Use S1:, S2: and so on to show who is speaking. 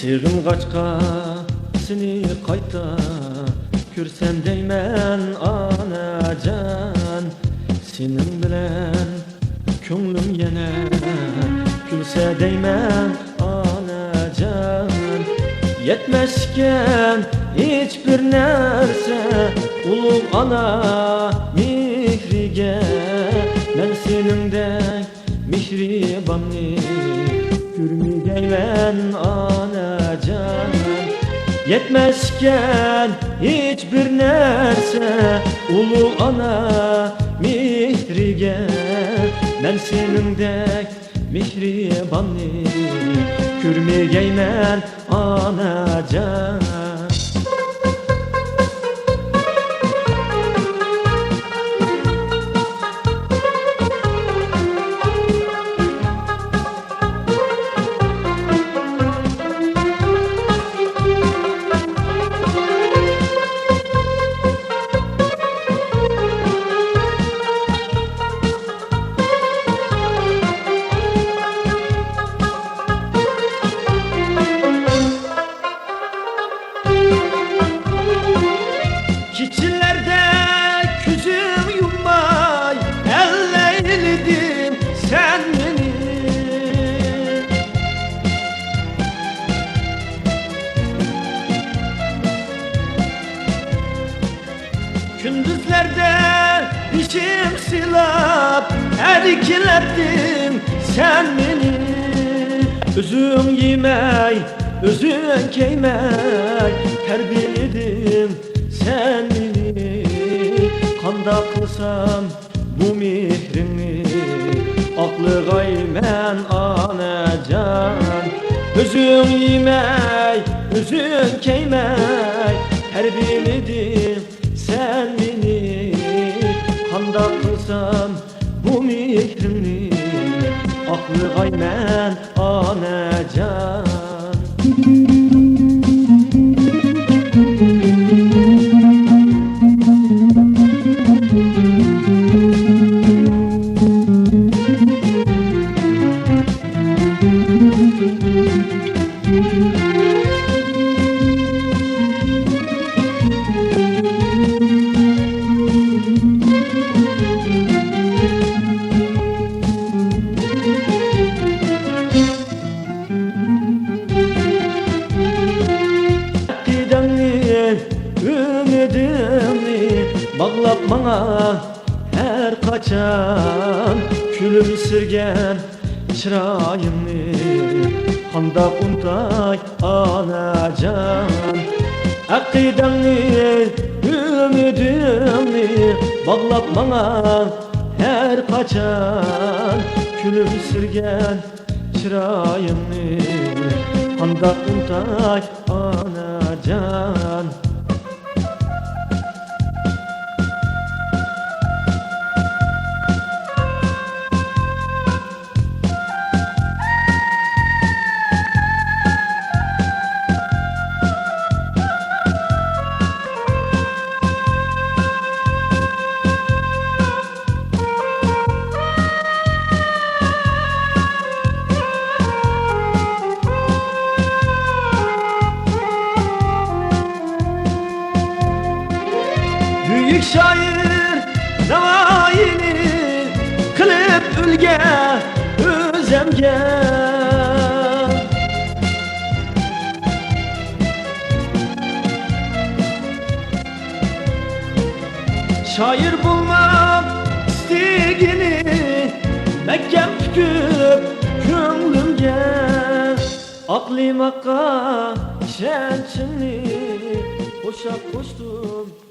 S1: Sirrim kaçka seni kayta Kürsem deymen anacan Senin bilen könglim yine Külse deymen anacan Yetmezken hiçbir nerse Ulug ana mihrige Ben senindek mihribanni Görmeyeymen anacan Yetmezken hiçbir nerse Ulu ana mihrige Ben senindek mihribanni Görmeyeymen anacan Keçilerde küzüm yummay Elleylidim sen beni Gündüzlerde dişim silap Erkilettin sen beni Üzüm yemey, üzüm keymey Terbiyeledim sen beni Kanda kılsam bu mihrini Aklı gaymen anacan Üzüm yemey, üzüm keymey Terbiyeledim sen beni Kanda kılsam bu mihrini Aklı gaymen anacan Ümidimni bağlap bana her kaçan Külümsürgen çırayımni Handa untay anacan Akidemni, ümidimni bağlap bana her kaçan Külümsürgen çırayımni Handa untay anacan Büyük şair zavayini kılıp ülge özemge Şair bulmam istigini Mekkem tüküp könglimge Aklim hakka şençinli Koşak koştum